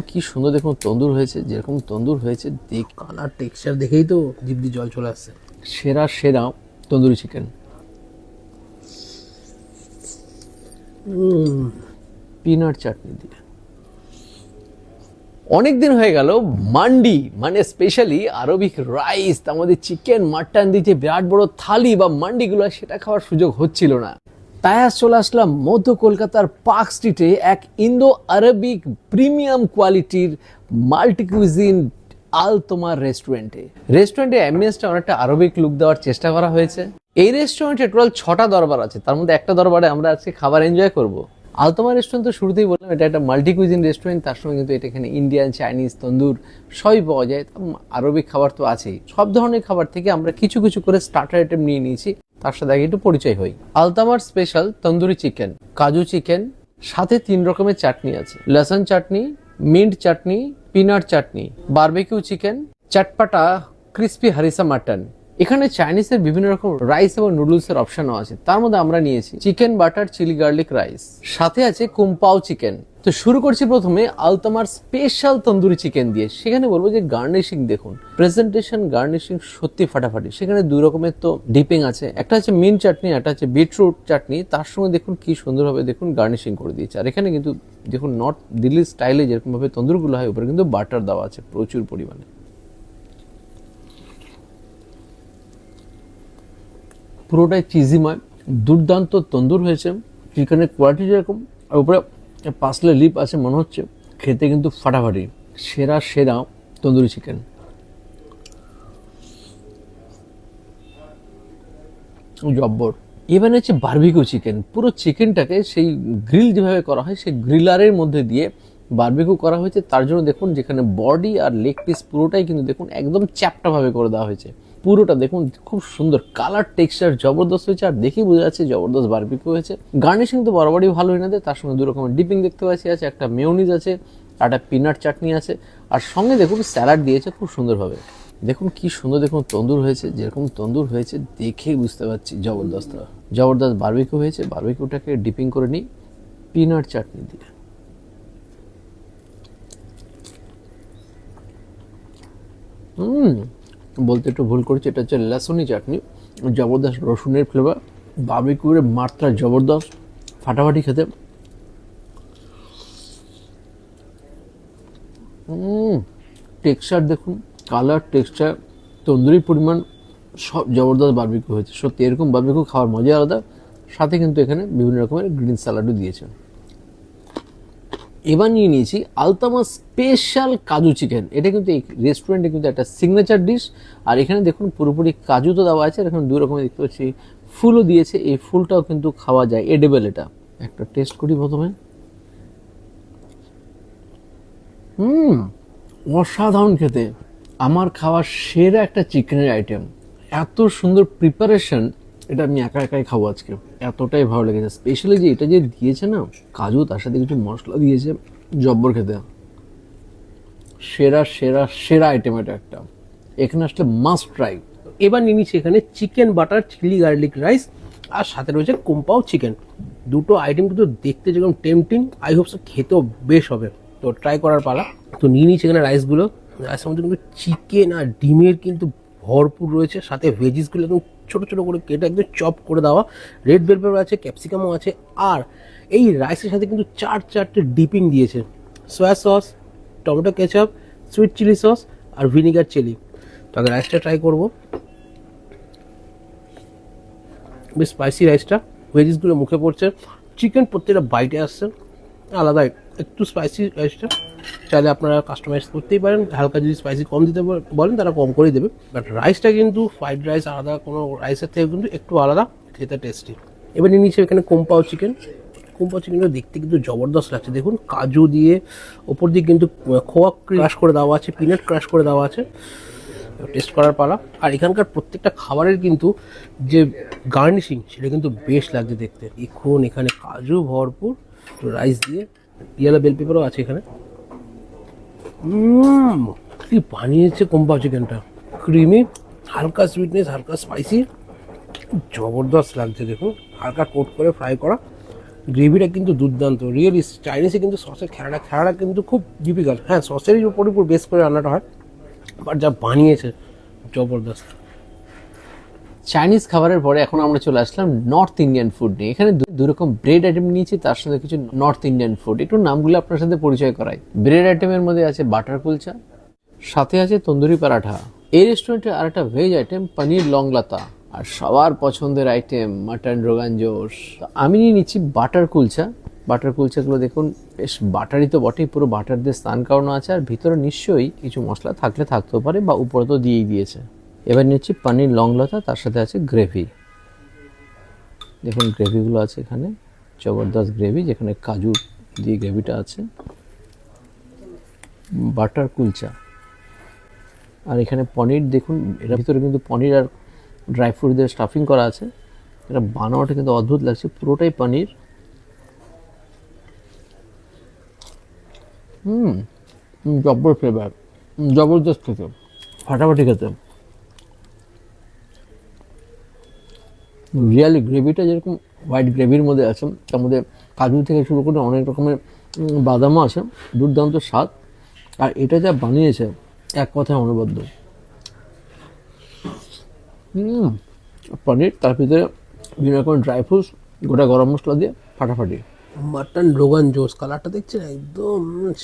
কি সুন্দর দেখুন তন্দুর হয়েছে, যেরকম তন্দুর হয়েছে দেখ, কালার টেক্সচার দেখেই তো জিভ দিয়ে জল চলে আসছে। সেরা সেরা তন্দুরি চিকেন। পিনাট চাটনি দিয়ে। অনেক দিন হয়ে গেল মান্ডি মানে স্পেশালি আরবিক রাইস, তার মধ্যে চিকেন মাটন দিয়ে যে বিরাট বড় থালি বা মান্ডিগুলো, সেটা খাওয়ার সুযোগ হচ্ছিল না। তাই আজ চলে আসলাম মধ্য কলকাতার পার্ক স্ট্রিটে এক ইন্দো আরবিক প্রিমিয়াম কোয়ালিটির মাল্টি কুইজিন আল তোমার রেস্টুরেন্টে অ্যাম্বিয়েন্সটা অনেকটা আরবিক লুক দেওয়ার চেষ্টা করা হয়েছে। এই রেস্টুরেন্টে টোটাল 6টা দরবার আছে, তার মধ্যে একটা দরবারে আমরা আজকে খাবার এনজয় করব। আলতোমা রেস্টুরেন্ট তো শুরুতেই বললাম এটা একটা মাল্টি কুইজিন রেস্টুরেন্ট, তার সঙ্গে কিন্তু এটা এখানে ইন্ডিয়ান, চাইনিজ, তন্দুর সবই পাওয়া যায়। আরবিক খাবার তো আছেই, সব ধরনের খাবার থেকে আমরা কিছু কিছু করে স্টার্টার আইটেম নিয়ে নিয়েছি, তার সাথে আগে একটু পরিচয় হই। আলতামার স্পেশাল তন্দুরি চিকেন, কাজু চিকেন, সাথে 3 রকমের চাটনি আছে, লসুন chutney, mint chutney, peanut chutney, barbecue chicken, চটপাটা ক্রিস্পি হারিসা মাটন। এখানে চাইনিজের বিভিন্ন রকম রাইস এবং নুডলসের অপশনও আছে, তার মধ্যে আমরা নিয়েছি chicken butter chilli garlic rice, সাথে আছে কুম্পাও চিকেন। তো শুরু করছি প্রথমে আলতামার স্পেশাল তন্দুরি চিকেন দিয়ে। সেখানে বলবো যে গার্নিশিং দেখুন, প্রেজেন্টেশন গার্নিশিং সত্যি ফাটাফাটি। সেখানে 2 রকমের তো ডিপিং আছে, একটা হচ্ছে মিন্ট চাটনি, একটা হচ্ছে বিটরুট চাটনি, তার সঙ্গে দেখুন কি সুন্দরভাবে দেখুন গার্নিশিং করে দিয়েছে। আর এখানে কিন্তু দেখুন নর্থ দিল্লি স্টাইলে যেরকম ভাবে তন্দুরগুলো হয়, উপরে কিন্তু বাটার দেওয়া আছে প্রচুর পরিমাণে। পুরোটাই চিজিময়, দুর্দান্ত তন্দুর হয়েছে। চিকেনের কোয়ালিটি যেরকম, আর উপরে পাসলে লিপ আছে, মনে হচ্ছে খেতে কিন্তু ফাটাফাটি। সেরা সেরা তন্দুরি চিকেন। জব্বর। এবার হচ্ছে বারবিকিউ চিকেন। পুরো চিকেনটাকে সেই গ্রিল যেভাবে করা হয়, সেই গ্রিলারের মধ্যে দিয়ে বারবিকিউ করা হয়েছে। তার জন্য দেখুন যেখানে বডি আর লেগ পিস পুরোটাই কিন্তু দেখুন একদম চ্যাপ্টাভাবে করে দেওয়া হয়েছে। পুরোটা দেখুন খুব সুন্দর, কালার টেক্সচার জবরদস্ত হয়েছে, আর দেখেই বোঝা যাচ্ছে জবরদস্ত বারবিকিউ হয়েছে। গার্নিশিং তো বরাবরই ভালো হয়ে না দেয়, তার সঙ্গে 2 রকমের ডিপিং দেখতে পাচ্ছি আছে, একটা মেয়োনিজ আছে, একটা পিনাট চাটনি আছে, আর সঙ্গে দেখুন স্যালাড দিয়েছে খুব সুন্দরভাবে। দেখুন কি সুন্দর দেখুন তন্দুর হয়েছে, যেরকম তন্দুর হয়েছে দেখেই বুঝতে পারছি জবরদস্ত জবরদস্ত বারবিকিউ হয়েছে। বারবিকিউটাকে ডিপিং করে নিই পিনাট চাটনি দিয়ে। বলতে একটু ভুল করেছি, এটা হচ্ছে লসুনি চাটনি, জবরদস্ত রসুনের ফ্লেভার, বারবিকিউর মাত্রা জবরদস্ত, ফাটাফাটি খেতে। টেক্সচার দেখুন, কালার টেক্সচার, তন্দুরির পরিমাণ সব জবরদস্ত বারবিকিউ হয়েছে। সত্যি এরকম বারবিকিউ খাওয়ার মজা আলাদা। সাথে কিন্তু এখানে বিভিন্ন রকমের গ্রিন স্যালাডও দিয়েছে। এবার নিয়ে নিয়েছি আলতামা স্পেশাল কাজু চিকেন। এটা কিন্তু এই রেস্টুরেন্টে কিন্তু একটা সিগনেচার ডিশ। আর এখানে দেখুন পুরোপুরি কাজু তো দেওয়া আছে, আর এখানে 2 রকমের দেখতে পাচ্ছি ফুলও দিয়েছে। এই ফুলটাও কিন্তু খাওয়া যায়, এডেবল। এটা একটা টেস্ট করি প্রথমে। অসাধারণ খেতে, আমার খাওয়া সেরা একটা চিকেনের আইটেম। এত সুন্দর প্রিপারেশন, এটা আমি একা একাই খাবো আজকে, এতটাই ভালো লেগেছে। স্পেশালি যে এটা যে দিয়েছে না কাজু, তার সাথে কিছু মশলা দিয়েছে, জব্বর খেতে। সেরা সেরা সেরা আইটেম এটা একটা, এখানে আসলে মাস্ট ট্রাই। এবার নিয়ে নিচ্ছি এখানে chicken butter chilli garlic rice, আর সাথে রয়েছে কুম্পাও চিকেন। দুটো আইটেম কিন্তু দেখতে যেরকম টেম্পটিং, আই হোপ খেতেও বেশ হবে। তো ট্রাই করার পালা। তো নিয়ে নিচ্ছি এখানে রাইসগুলো। রাইসের মধ্যে কিন্তু চিকেন আর ডিমের কিন্তু ভরপুর রয়েছে, সাথে ভেজিসগুলো একদম ছোটো ছোটো করে কেটে একদম চপ করে দেওয়া, রেড বেল পেপার আছে, ক্যাপসিকামও আছে। আর এই রাইসের সাথে কিন্তু 4 ডিপিং দিয়েছে, soy sauce, tomato ketchup, sweet chilli sauce আর ভিনিগার চিলি। তো আগে রাইসটা ট্রাই করবো। বেশ স্পাইসি রাইসটা, ভেজিসগুলো মুখে পড়ছে, চিকেন প্রত্যেকটা বাইটে আসছে আলাদাই। একটু স্পাইসি রাইসটা, চাইলে আপনারা কাস্টমাইজ করতেই পারেন, হালকা যদি স্পাইসি কম দিতে বলেন তারা কম করেই দেবে। বাট রাইসটা কিন্তু ফ্রাইড রাইস আলাদা, কোনো রাইসের থেকে কিন্তু একটু আলাদা, খেতে টেস্টি। এবার নিয়ে নিচ্ছে এখানে কুম্পাও চিকেন। কুম্পাও চিকেনটা দেখতে কিন্তু জবরদস্ত লাগছে, দেখুন কাজু দিয়ে, ওপর দিয়ে কিন্তু খোয়া ক্রাশ করে দেওয়া আছে, পিনাট ক্রাশ করে দেওয়া আছে। টেস্ট করার পালা। আর এখানকার প্রত্যেকটা খাবারের কিন্তু যে গার্নিশিং, সেটা কিন্তু বেশ লাগছে দেখতে। এখন এখানে কাজু ভরপুর, রাইস দিয়ে, ইয়েলো বেল পেপারও আছে এখানে। কি বানিয়েছে কুম্পাও চিকেনটা, ক্রিমি, হালকা সুইটনেস, হালকা স্পাইসি, জবরদস্ত লাগছে। দেখুন হালকা কোট করে ফ্রাই করা, গ্রেভিটা কিন্তু দুর্দান্ত, রিয়েলি চাইনিজে কিন্তু সসের খেলাটা কিন্তু খুব ডিফিকাল্ট। হ্যাঁ, সসেরই উপর বেস করে রান্নাটা হয়, বাট যা বানিয়েছে জবরদস্ত। চাইনিজ খাবারের পরে এখন আমরা চলে আসলাম নর্থ ইন্ডিয়ান ফুড নিয়ে। এখানে দুই রকম ব্রেড আইটেম নিয়েছি, তার সাথে কিছু নর্থ ইন্ডিয়ান ফুড। একটু নামগুলো আপনার সাথে পরিচয় করাই। ব্রেড আইটেমের মধ্যে আছে বাটার কুলচা, সাথে আছে তন্দুরি পরাঠা। এই রেস্টুরেন্টে আর একটা ভেজ আইটেম পনির লংলাতা, আর সবার পছন্দের আইটেম মাটন রোগান জোশ। তো আমি নিয়ে নিচ্ছি বাটার কুলচা। বাটার কুলচাগুলো দেখুন বেশ বাটারই তো বটেই, পুরো বাটার দিয়ে স্নান করানো আছে, আর ভিতরে নিশ্চয়ই কিছু মশলা থাকতেও পারে, বা উপরে তো দিয়েই দিয়েছে। এবার নিচ্ছি পনির লংলতা, তার সাথে আছে গ্রেভি। দেখুন গ্রেভিগুলো আছে এখানে, জবরদস্ত গ্রেভি, যেখানে কাজু দিয়ে গ্রেভিটা আছে। বাটার কুলচা, আর এখানে পনির দেখুন, এটার ভিতরে কিন্তু পনির আর ড্রাই ফ্রুট দিয়ে স্টাফিং করা আছে। এটা বানানোটা কিন্তু অদ্ভুত লাগছে, পুরোটাই পনির। জব্বর ফ্লেভার, জবরদস্ত খেতে, ফাটাফাটি খেতে। রিয়ালি গ্রেভিটা যেরকম হোয়াইট গ্রেভির মধ্যে আছে, তার মধ্যে কাজু থেকে শুরু করে অনেক রকমের বাদামও আছে, দুর্দান্ত স্বাদ। আর এটা যা বানিয়েছে এক কথায় অনবদ্য। পনির, তার ভিতরে বিভিন্ন রকম ড্রাই ফ্রুটস, গোটা গরম মশলা দিয়ে ফাটাফাটি। মাটন রোগান জোস, কালারটা দেখছেন একদম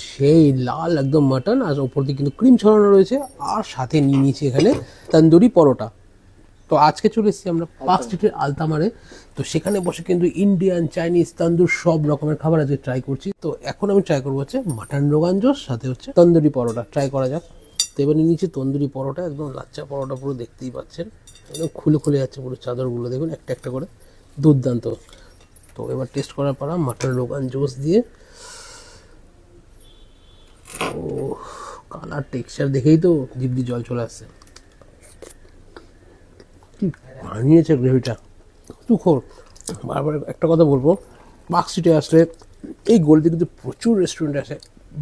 সেই লাল একদম মাটন, আর ওপর দিয়ে কিন্তু ক্রিম ছড়ানো রয়েছে, আর সাথে নিয়ে নিয়েছি এখানে তন্দুরি পরোটা। তো আজকে চলে এসেছি আমরা পার্ক স্ট্রিটের আলতামারে। তো সেখানে বসে কিন্তু ইন্ডিয়ান, চাইনিজ, তন্দুর সব রকমের খাবার আজকে ট্রাই করছি। তো এখন আমি ট্রাই করবো হচ্ছে মাটন রোগান জোস, সাথে হচ্ছে তন্দুরি পরোটা। ট্রাই করা যাক। তো এবার নিয়ে নিচ্ছি তন্দুরি পরোটা, একদম লাচ্চা পরোটা, পুরো দেখতেই পাচ্ছেন একদম খুলে যাচ্ছে পুরো চাদরগুলো, দেখুন একটা একটা করে, দুর্দান্ত। তো এবার টেস্ট করার পারা মাটন রোগান জোস দিয়ে। ও কালার টেক্সচার দেখেই তো জিভ দিয়ে জল চলে আসছে। কি বানিয়েছে গ্রেভিটা, তুখোর। বারবার একটা কথা বলবো, পার্ক স্ট্রিটে আসলে এই গলিতে কিন্তু প্রচুর রেস্টুরেন্ট আছে,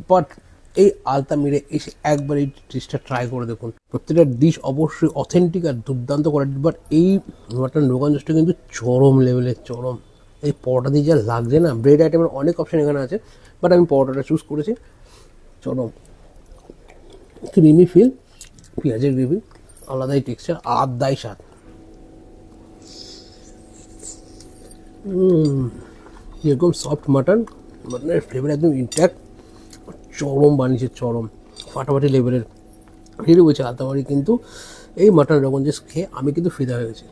বাট এই আলতামিরে এসে একবার এই ডিশটা ট্রাই করে দেখুন। প্রত্যেকটা ডিশ অবশ্যই অথেন্টিক আর দুর্দান্ত কোয়ালিটি, বাট এই মাটন রোগান জোসটা কিন্তু চরম লেভেলের, চরম। এই পরোটা দিয়ে যা লাগছে না, ব্রেড আইটেমের অনেক অপশন এখানে আছে, বাট আমি পরোটাটা চুজ করেছি। চরম ক্রিমি ফিল, পেঁয়াজের গ্রেভি, আলাদাই টেক্সচার, আলাদাই স্বাদ। এরকম সফট মাটন, মাটনের ফ্লেভার একদম ইনট্যাক্ট, চরম বানিয়েছে, চরম ফাটাফাটি লেভেলের। রিয়েলি বলছি আলতামারি কিন্তু এই মাটন রোগান জোস খেয়ে আমি কিন্তু ফিদা হয়ে গেছি।